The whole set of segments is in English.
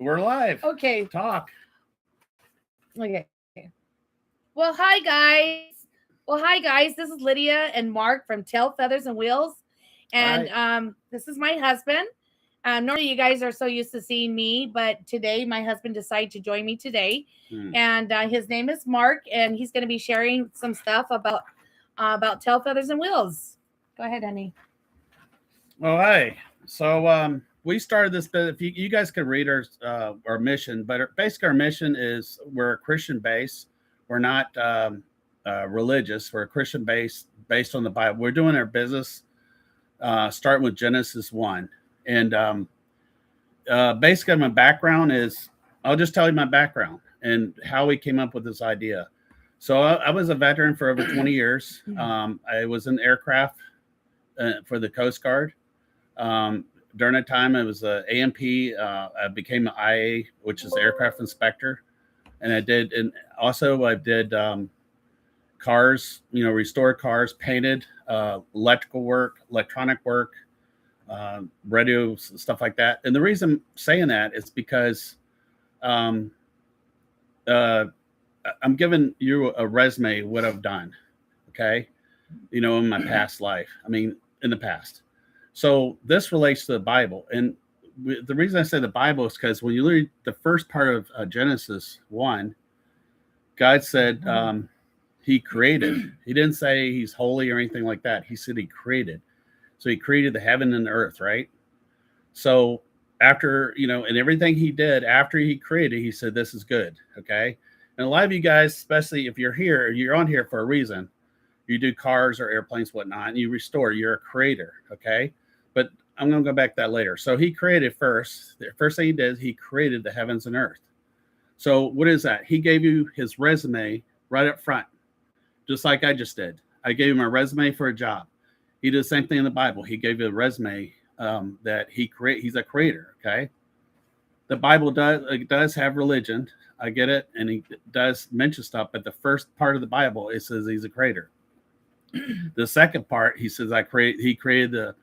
We're live. Okay. Talk. Okay. Well, hi guys. This is Lydia and Mark from Tailfeathers and Wheels, and this is my husband. Normally, you guys are so used to seeing me, but today my husband decided to join me today, and his name is Mark, and he's going to be sharing some stuff about Tailfeathers and Wheels. Go ahead, honey. Well, hey. So we started this bit. If you guys could read our mission, but basically our mission is we're a Christian base. We're not religious. We're a Christian base based on the Bible. We're doing our business starting with Genesis 1. And basically my background is, I'll just tell you my background and how we came up with this idea. So I was a veteran for over 20 years. I was in aircraft for the Coast Guard. During that time, I was a AMP. I became an IA, which is aircraft inspector. And I did cars, restored cars, painted, electrical work, electronic work, radios, stuff like that. And the reason I'm saying that is because I'm giving you a resume what I've done, okay? In my past life. I mean, in the past. So this relates to the Bible. And the reason I say the Bible is because when you read the first part of Genesis 1, God said he created. He didn't say he's holy or anything like that. He said he created. So he created the heaven and the earth, right? So after, and everything he did after he created, he said, this is good, okay? And a lot of you guys, especially if you're here, you're on here for a reason. You do cars or airplanes, whatnot, and you restore. You're a creator, okay? But I'm going to go back to that later. So he created first. The first thing he did, he created the heavens and earth. So what is that? He gave you his resume right up front, just like I just did. I gave him a resume for a job. He did the same thing in the Bible. He gave you a resume that he's a creator, okay? The Bible does have religion. I get it, and he does mention stuff, but the first part of the Bible, it says he's a creator. The second part, he says, he created the,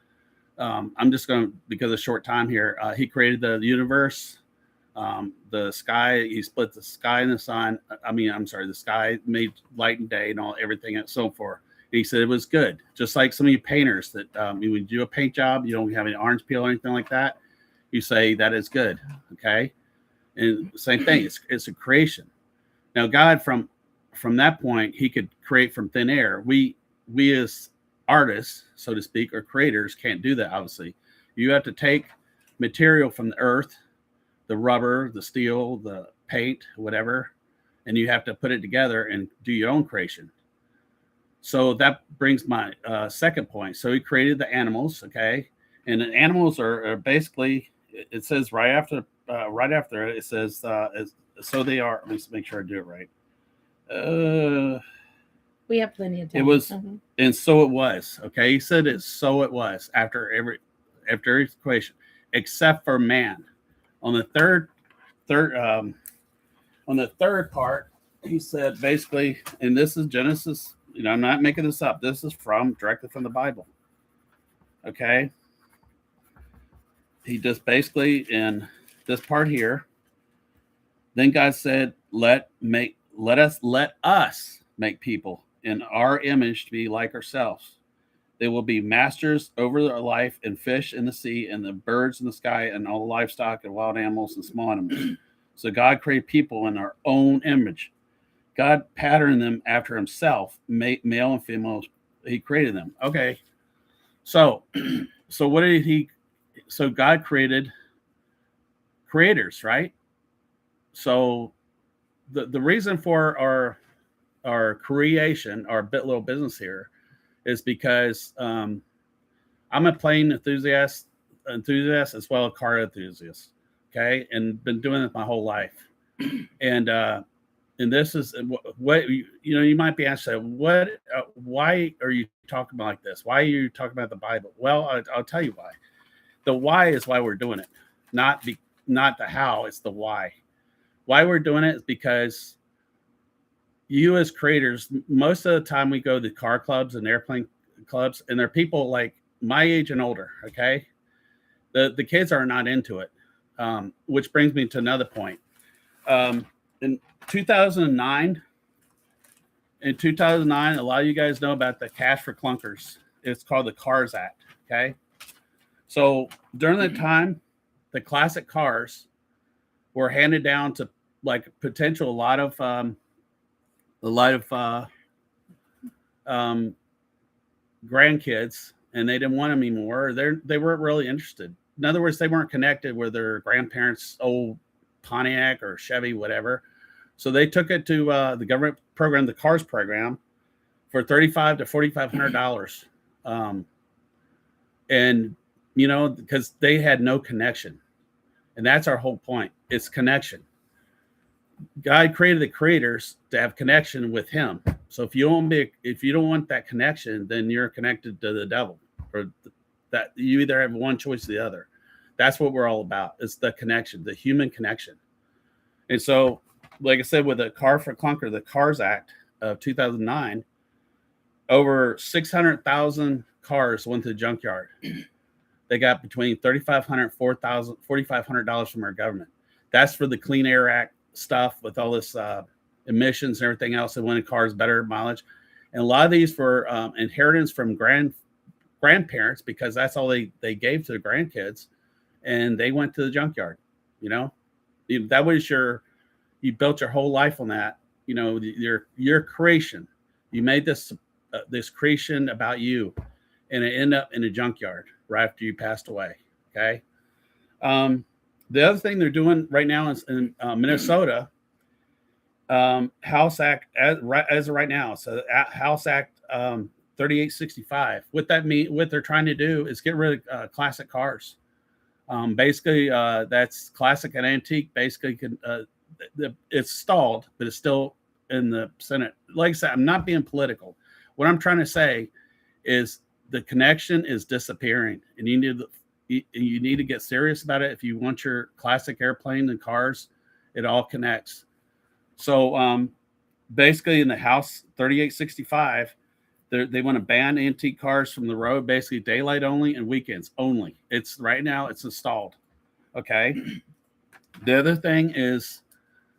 I'm just going to, because of short time here, he created the universe, the sky, he split the sky and the sun. The sky made light and day and everything and so forth. And he said it was good. Just like some of you painters that when you do a paint job, you don't have any orange peel or anything like that. You say that is good. Okay. And same thing, it's a creation. Now, God, from that point, he could create from thin air. We as artists, so to speak, or creators can't do that, obviously. You have to take material from the earth, the rubber, the steel, the paint, whatever, and you have to put it together and do your own creation. So that brings my second point. So he created the animals, okay? And the animals are basically, it says right after it says, so they are, let me make sure I do it right. We have plenty of time. It was, and so it was. Okay, he said it. So it was after every equation, except for man. On the third part, he said basically, and this is Genesis. I'm not making this up. This is directly from the Bible. Okay. He just basically in this part here. Then God said, "Let us make people in our image to be like ourselves. They will be masters over their life and fish in the sea and the birds in the sky and all the livestock and wild animals and small animals." So God created people in our own image. God patterned them after himself, male and female. He created them. Okay. So what did he? So God created creators, right? So the reason for our creation, our little business here, is because I'm a plane enthusiast as well as car enthusiast, okay, and been doing it my whole life, and this is what you might be asking, why are you talking about like this? Why are you talking about the Bible? Well, I'll tell you why. The why is why we're doing it, not the how. It's the why. Why we're doing it is because you as creators, most of the time we go to car clubs and airplane clubs, and they're people like my age and older, okay? The kids are not into it. which brings me to another point. In 2009, a lot of you guys know about the cash for clunkers. It's called the Cars Act. Okay, so during that time, the classic cars were handed down to like potential a lot of grandkids, and they didn't want them anymore. They weren't really interested. In other words, they weren't connected with their grandparents' old Pontiac or Chevy, whatever. So they took it to the government program, the CARS program, for $3,500 to $4,500, and because they had no connection, and that's our whole point. It's connection. God created the creators to have connection with Him. So if you don't want that connection, then you're connected to the devil, or that you either have one choice or the other. That's what we're all about. It's the connection, the human connection. And so, like I said, with the Car for Clunker, the Cars Act of 2009, over 600,000 cars went to the junkyard. They got between $3,500 and $4,500 from our government. That's for the Clean Air Act stuff with all this emissions and everything else. They wanted cars better mileage, and a lot of these were inheritance from grandparents, because that's all they gave to the grandkids, and they went to the junkyard. That was you built your whole life on that. Your creation. You made this creation about you, and it ended up in a junkyard right after you passed away. Okay. The other thing they're doing right now is in Minnesota, House Act as of right now. So House Act 3865. What they're trying to do is get rid of classic cars. Basically, that's classic and antique. Basically, it's stalled, but it's still in the Senate. Like I said, I'm not being political. What I'm trying to say is the connection is disappearing, and you need to get serious about it. If you want your classic airplane and cars, it all connects. So basically in the House 3865, they want to ban antique cars from the road, basically daylight only and weekends only. Right now it's installed. Okay. The other thing is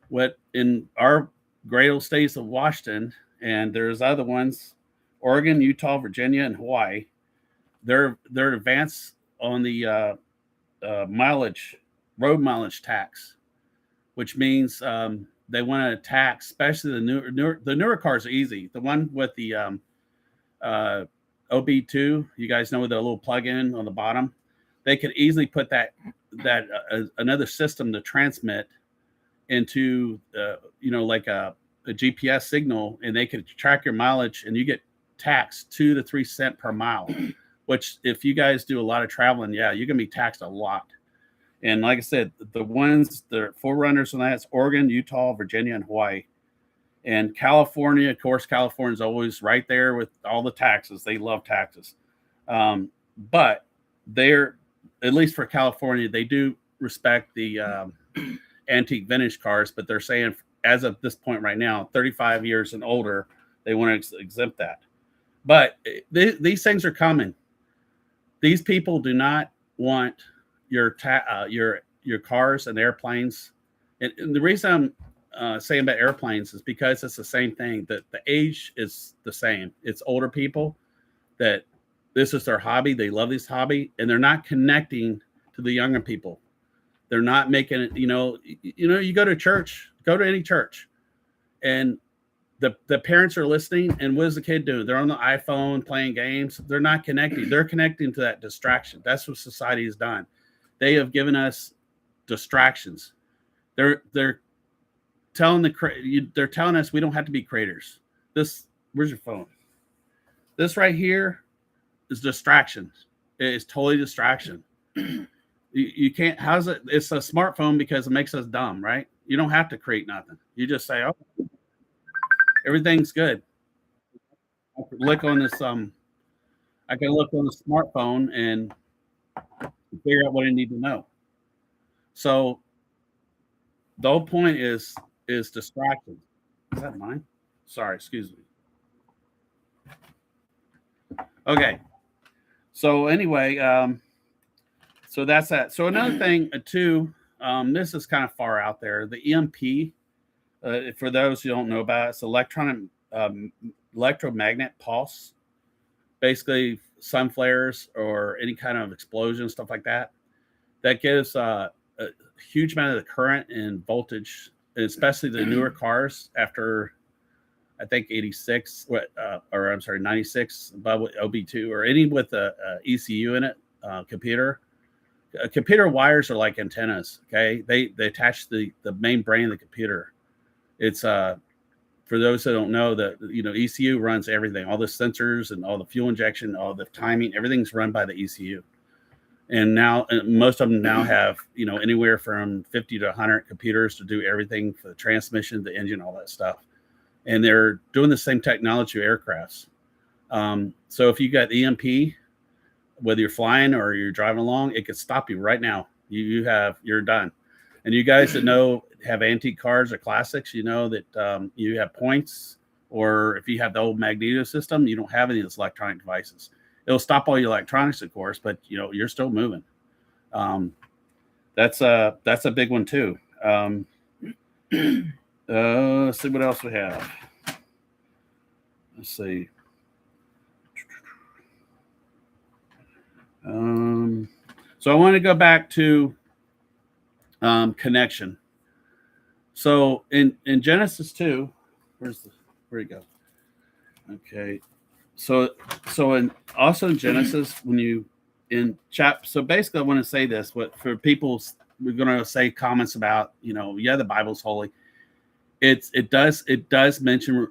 what in our great old states of Washington, and there's other ones, Oregon, Utah, Virginia, and Hawaii, they're advanced on the road mileage tax, which means they want to tax, especially the newer cars are easy. The one with the OB2, you guys know, the little plug-in on the bottom, they could easily put that another system to transmit into like a GPS signal, and they could track your mileage, and you get taxed 2 to 3 cents per mile. Which, if you guys do a lot of traveling, yeah, you're gonna be taxed a lot. And like I said, the forerunners on that is Oregon, Utah, Virginia, and Hawaii. And California, of course, California's always right there with all the taxes. They love taxes. But they're, at least for California, they do respect the antique vintage cars, but they're saying as of this point right now, 35 years and older, they want to exempt that. But these things are coming. These people do not want your cars and airplanes. And the reason I'm saying about airplanes is because it's the same thing. That the age is the same. It's older people that this is their hobby. They love this hobby, and they're not connecting to the younger people. They're not making it. You go to church, go to any church, and the parents are listening, and what is the kid doing? They're on the iPhone playing games. They're not connecting. They're connecting to that distraction. That's what society has done. They have given us distractions. They're telling us we don't have to be creators. Where's your phone? This right here is distraction. It is totally distraction. You can't. How's it? It's a smartphone because it makes us dumb, right? You don't have to create nothing. You just say, "Oh, everything's good." I can look on this. I can look on the smartphone and figure out what I need to know. So the whole point is distraction. Is that mine? Sorry, excuse me. Okay. So anyway, so that's that. So another thing too, this is kind of far out there. The EMP, for those who don't know about it, it's electromagnet pulse. Basically, sun flares or any kind of explosion, stuff like that. That gives a huge amount of the current and voltage, especially the newer cars after I think 86, or I'm sorry, 96 above OB2 or any with a ECU in it, computer. Computer wires are like antennas. Okay, they attach the main brain of the computer. It's for those that don't know that ECU runs everything, all the sensors and all the fuel injection, all the timing, everything's run by the ECU. And now most of them now have anywhere from 50 to 100 computers to do everything for the transmission, the engine, all that stuff. And they're doing the same technology with aircrafts. So if you got EMP, whether you're flying or you're driving along, it could stop you right now. You're done. And you guys that have antique cars or classics, that you have points, or if you have the old magneto system, you don't have any of those electronic devices. It'll stop all your electronics, of course, but you're still moving. That's a big one too. Let's see what else we have. Let's see. So I want to go back to connection. So in Genesis 2, where'd it go? Okay. So also in Genesis, so basically I want to say this, for people, we're going to say comments about, the Bible's holy. It does mention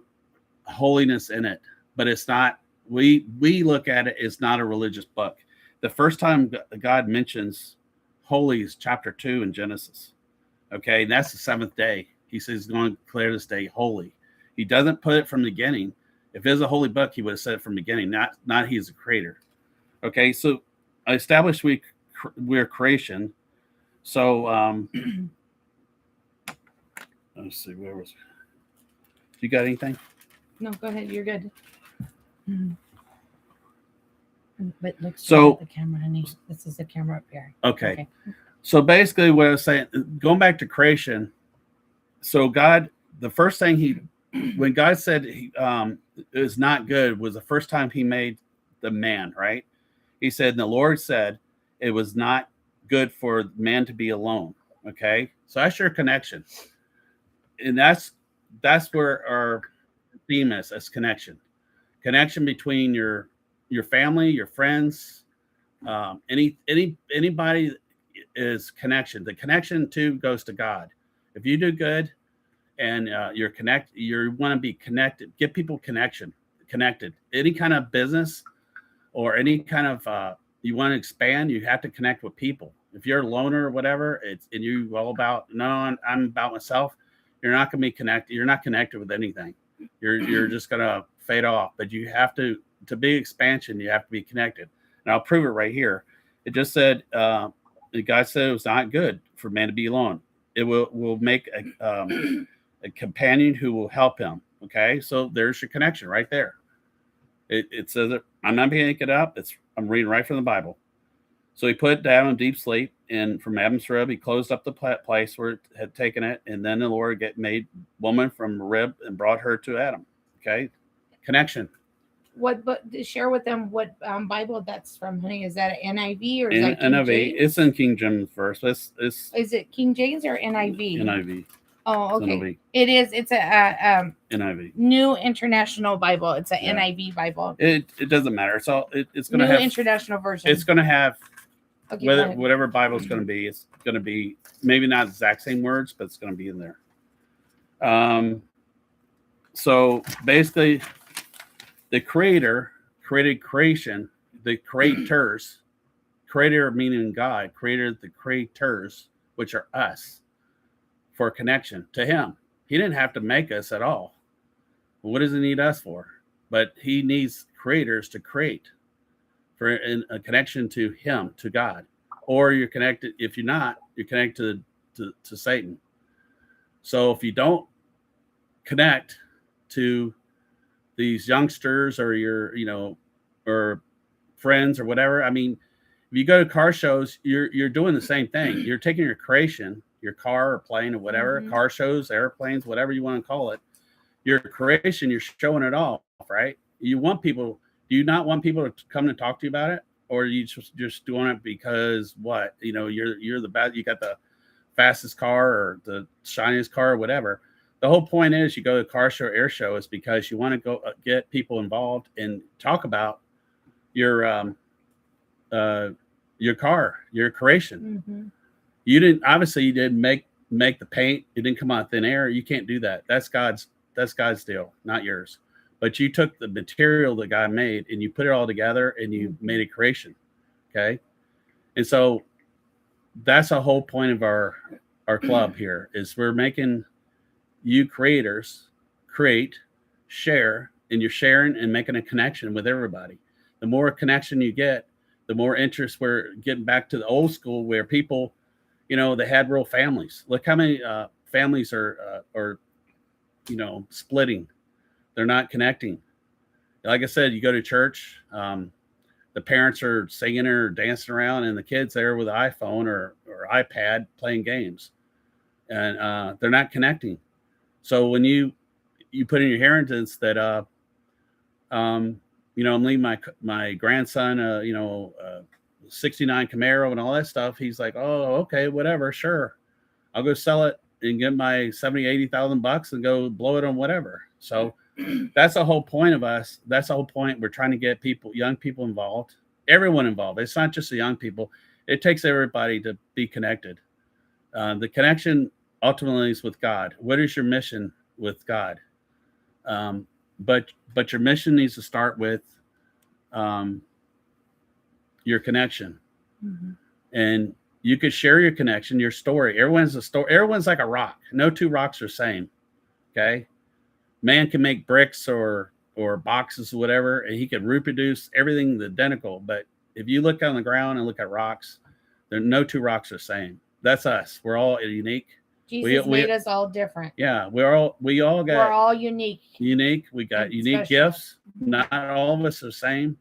holiness in it, but it's not, we look at it as not a religious book. The first time God mentions holy is chapter 2 in Genesis. Okay. And that's the seventh day. He says he's going to declare this day holy. He doesn't put it from the beginning. If it was a holy book, he would have said it from the beginning, not he's a creator. Okay. So I established we're creation. So, let's see, where was it? You got anything? No, go ahead. You're good. But look at the camera, honey. This is the camera up here. Okay. So basically what I was saying, going back to creation. So God, the first thing when God said it was not good, was the first time he made the man, right? He said, and the Lord said it was not good for man to be alone. Okay. So that's your connection. And that's where our theme is connection between your family, your friends, anybody is connection. The connection too goes to God. If you do good and you want to be connected, get people connected. Any kind of business or any kind of you want to expand, you have to connect with people. If you're a loner or whatever, and you all about I'm about myself, you're not going to be connected. You're not connected with anything. You're just going to fade off. But you have to be expansion, you have to be connected. And I'll prove it right here. It just said, the guy said it was not good for man to be alone. It will make a companion who will help him. Okay, so there's your connection right there. It says it. I'm not making it up. I'm reading right from the Bible. So he put it down in deep sleep, and from Adam's rib, he closed up the place where it had taken it, and then the Lord made woman from a rib and brought her to Adam. Okay, connection. But share with them what Bible that's from, honey. Is that an NIV or is that King NIV? James? It's in King James verse. Is it King James or NIV? NIV. Oh, okay. It is. It's a NIV, New International Bible. It's a NIV Bible. It doesn't matter. It's all. It's going to have international version. It's going to have whatever Bible it's going to be. It's going to be maybe not the exact same words, but it's going to be in there. So basically, the Creator created creation. The creators, creator meaning God, created the creators, which are us, for connection to him. He didn't have to make us at all. What does he need us for? But he needs creators to create for a connection to him, to God. Or you're connected. If you're not, you're connected to Satan. So if you don't connect to these youngsters or your, or friends or whatever, I mean, If you go to car shows, you're doing the same thing. You're taking your creation, your car or plane or whatever, car shows, airplanes, whatever you want to call it, your creation, you're showing it off, right? You want people, do you not want people to come and talk to you about it? Or are you just doing it because what? You're the best, you got the fastest car or the shiniest car or whatever. The whole point is you go to a car show, air show is because you want to go get people involved and talk about your your car, your creation. You didn't, obviously you didn't make the paint. It didn't come out of thin air. You can't do that. That's God's deal, not yours. But you took the material that God made and you put it all together and you made a creation. Okay. And so that's a whole point of our club here is we're making you creators create, share, and you're sharing and making a connection with everybody. The more connection you get, the more interest. We're getting back to the old school where people, they had real families. Look how many families are splitting. They're not connecting. Like I said, you go to church, the parents are singing or dancing around, and the kids there with an iPhone or iPad playing games, and they're not connecting. So when you put in your inheritance that I'm leaving my grandson 69 Camaro and all that stuff, he's like, oh, okay, whatever, sure, I'll go sell it and get my 70,000-80,000 bucks and go blow it on whatever. So that's the whole point of us. That's the whole point. We're trying to get young people involved, everyone involved. It's not just the young people. It takes everybody to be connected. The connection ultimately is with God. What is your mission with God? But your mission needs to start with your connection. And you could share your connection, your story. Everyone's a story. Everyone's like a rock. No two rocks are the same. Okay. Man can make bricks or boxes or whatever, and he can reproduce everything identical. But if you look on the ground and look at rocks, there no two rocks are the same. That's us. We're all unique. Jesus made us all different. Yeah, we're all unique. Unique. We got unique special gifts. Not all of us are the same,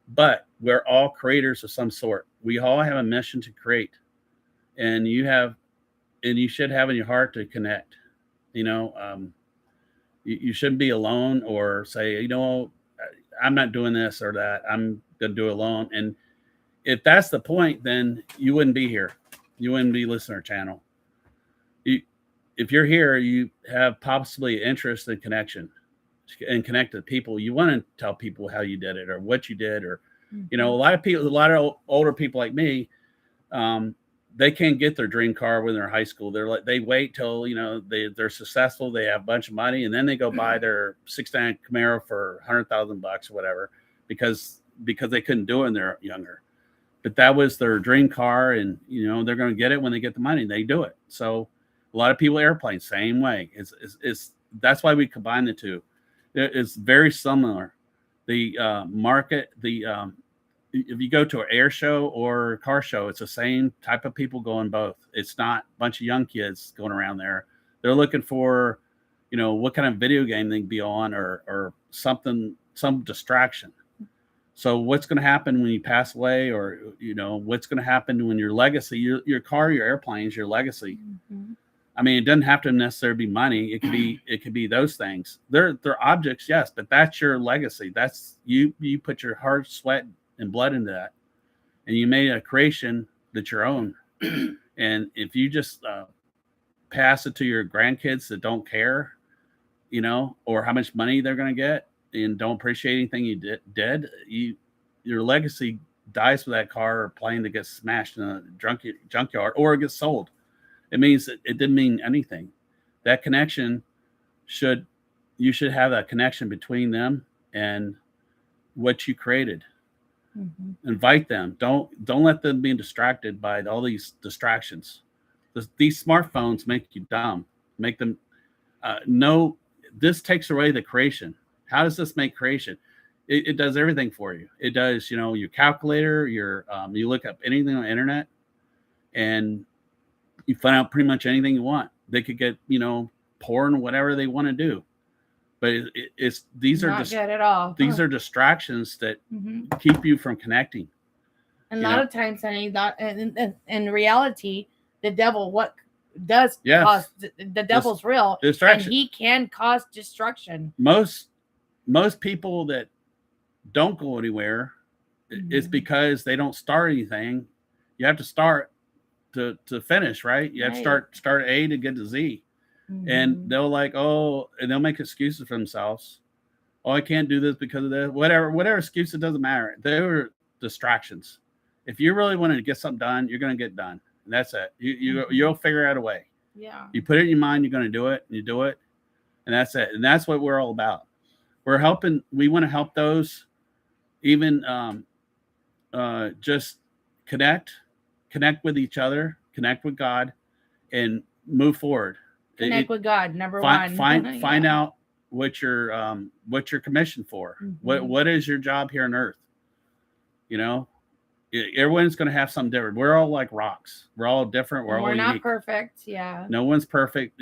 but we're all creators of some sort. We all have a mission to create, and you should have in your heart to connect. You shouldn't be alone or say, I'm not doing this or that. I'm going to do it alone. And if that's the point, then you wouldn't be here. You wouldn't be listening to our channel. If you're here, you have possibly interest in connection and connect to people. You want to tell people how you did it or what you did, or, a lot of older people like me, they can't get their dream car when they're in high school. They wait till, they're successful. They have a bunch of money, and then they go buy their 69 Camaro for $100,000 or whatever, because they couldn't do it when they're younger. But that was their dream car, and they're going to get it when they get the money. They do it. So a lot of people airplanes, same way. It's that's why we combine the two. It's very similar. The market, if you go to an air show or a car show, it's the same type of people going both. It's not a bunch of young kids going around there. They're looking for, what kind of video game they can be on or something, some distraction. So what's going to happen when you pass away, or, what's going to happen when your legacy, your car, your airplanes, your legacy. I mean, it doesn't have to necessarily be money. It could be those things. They're objects, yes, but that's your legacy. That's you put your heart, sweat, and blood into that, and you made a creation that's your own. And if you just pass it to your grandkids that don't care, or how much money they're going to get, and don't appreciate anything you did, your legacy dies with that car or plane that gets smashed in a junkyard or it gets sold. It means it didn't mean anything. That connection you should have that connection between them and what you created. Invite them. Don't let them be distracted by all these distractions. These smartphones make you dumb. Make them know this takes away the creation. How does this make creation? It does everything for you. It does, your calculator, you look up anything on the internet, and you find out pretty much anything you want. They could get, porn, whatever they want to do. But these are not good at all. These are distractions that keep you from connecting. And a lot of times, honey, that in reality, the devil what does cause the devil's real, and he can cause destruction. Most people that don't go anywhere, it's because they don't start anything. You have to start to finish, right? You have to start A to get to Z. And they'll and they'll make excuses for themselves. Oh, I can't do this because of this. Whatever excuse, it doesn't matter. They were distractions. If you really want to get something done, you're going to get done. And that's it. You'll figure out a way. Yeah. You put it in your mind, you're going to do it, and you do it. And that's it. And that's what we're all about. We're helping. We want to help those even just connect with each other, connect with God, and move forward. Connect with God, number one. Find out what you're commissioned for. What is your job here on earth? Everyone's going to have something different. We're all like rocks. We're all different. We're all not unique. Perfect. Yeah. No one's perfect.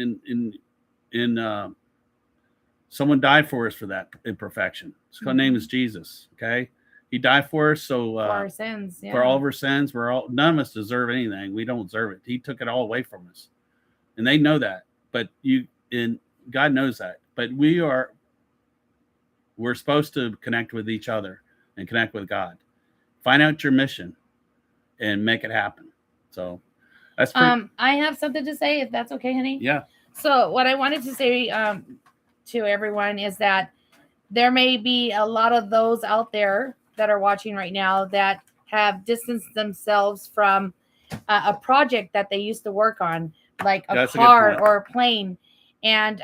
Someone died for us for that imperfection. His name is Jesus. Okay. He died for us. So for our sins. Yeah. For all of our sins, none of us deserve anything. We don't deserve it. He took it all away from us, and they know that. But God knows that. But we're supposed to connect with each other and connect with God. Find out your mission and make it happen. So that's pretty... I have something to say, if that's okay, honey. Yeah. So what I wanted to say to everyone is that there may be a lot of those out there that are watching right now that have distanced themselves from a project that they used to work on, like a car or a plane, and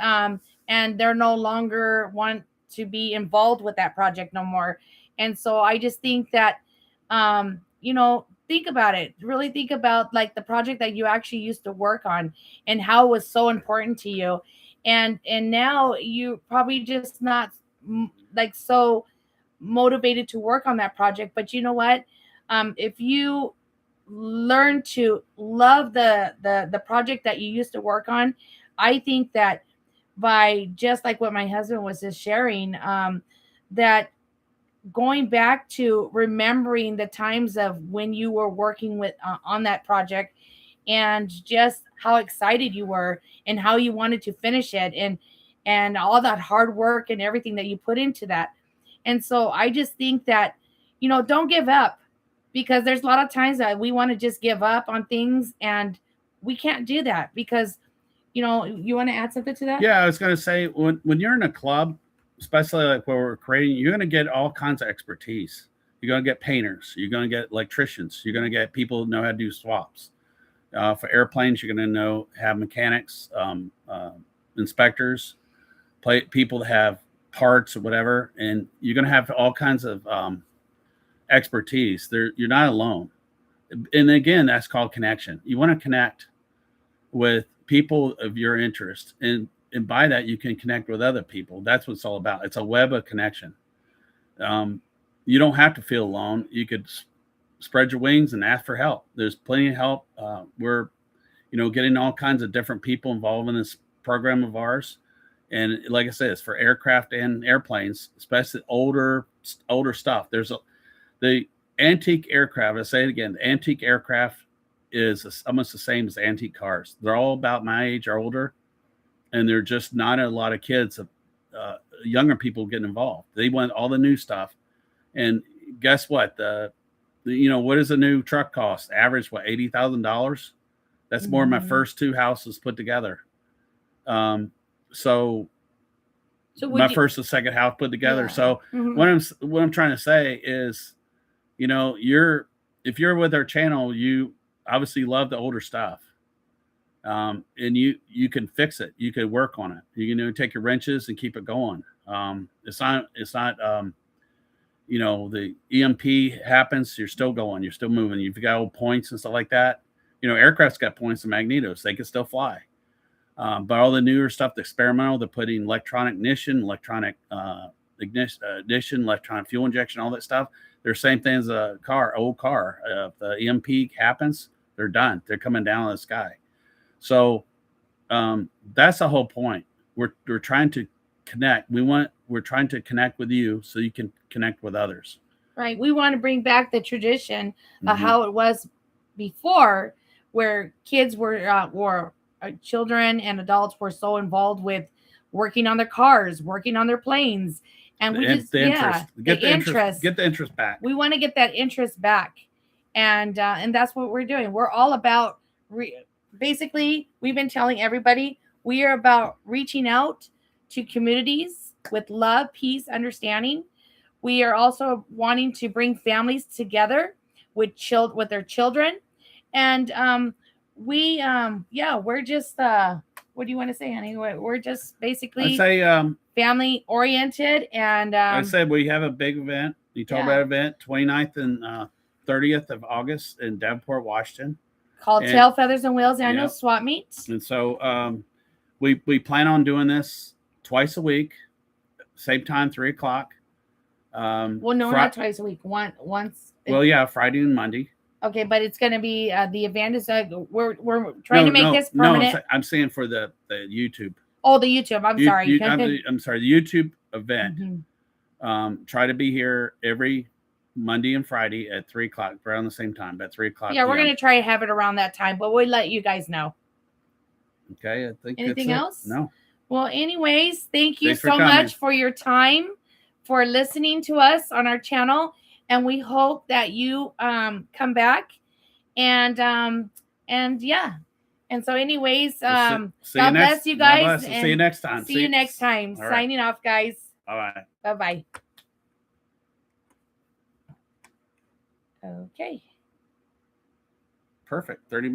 they're no longer want to be involved with that project no more. And so I just think that think about it. Really think about like the project that you actually used to work on and how it was so important to you. And now you probably just not like so motivated to work on that project. But you know what? If you learn to love the project that you used to work on, I think that by just like what my husband was just sharing, that going back to remembering the times of when you were working with on that project and just how excited you were and how you wanted to finish it and all that hard work and everything that you put into that. And so I just think that, don't give up, because there's a lot of times that we want to just give up on things, and we can't do that because, you want to add something to that? Yeah, I was going to say, when you're in a club, especially like where we're creating, you're going to get all kinds of expertise. You're going to get painters. You're going to get electricians. You're going to get people who know how to do swaps. For airplanes, you're going to have mechanics, inspectors, people that have parts or whatever. And you're going to have all kinds of expertise. You're not alone. And again, that's called connection. You want to connect with people of your interest. And by that, you can connect with other people. That's what it's all about. It's a web of connection. You don't have to feel alone. You could spread your wings and ask for help. There's plenty of help. We're, getting all kinds of different people involved in this program of ours. And like I said, it's for aircraft and airplanes, especially older stuff. The antique aircraft. I say it again, the antique aircraft is almost the same as antique cars. They're all about my age or older. And they're just not a lot of kids, younger people getting involved. They want all the new stuff. And guess what? What does a new truck cost? Average, $80,000? That's more than my first two houses put together. So my first and second house put together. Yeah. So what I'm trying to say is, if you're with our channel, you obviously love the older stuff. And you can fix it. You could work on it. You can take your wrenches and keep it going. It's not the EMP happens, you're still going, you're still moving. You've got old points and stuff like that. Aircraft's got points and magnetos. They can still fly. But all the newer stuff, the experimental, they're putting electronic ignition, electronic fuel injection, all that stuff. They're the same thing as a old car. If the EMP happens, they're done. They're coming down in the sky. So that's the whole point. We're trying to connect. We're trying to connect with you so you can connect with others. Right. We want to bring back the tradition of Mhm. how it was before, where kids were children and adults were so involved with working on their cars, working on their planes, and we just the interest. Get the interest. Get the interest back. We want to get that interest back, and that's what we're doing. We're all about basically. We've been telling everybody we are about reaching out to communities with love, peace, understanding. We are also wanting to bring families together with their children, and we're just what do you want to say, honey? We're just basically I say family oriented, and I said we have a big event. You talk about event 29th and 30th of August in Davenport, Washington, called Tailfeathers and Wheels Annual Swap Meet. And so we plan on doing this twice a week, same time, 3:00. Well, no, not twice a week. Once. Well, yeah, Friday and Monday. Okay, but it's going to be the event is we're trying to make this permanent. No, I'm saying for the YouTube. Oh, the YouTube. I'm sorry. I'm sorry. The YouTube event. Mm-hmm. Try to be here every Monday and Friday at 3:00, around the same time, at 3:00. Yeah, we're going to try to have it around that time, but we'll let you guys know. Okay, I think anything else? No. Well, anyways, thank you so much for your time, for listening to us on our channel, and we hope that you come back, and yeah. And so, anyways, God bless you guys. And see you next time. See you next time. Right. Signing off, guys. All right. Bye-bye. Okay. Perfect. 30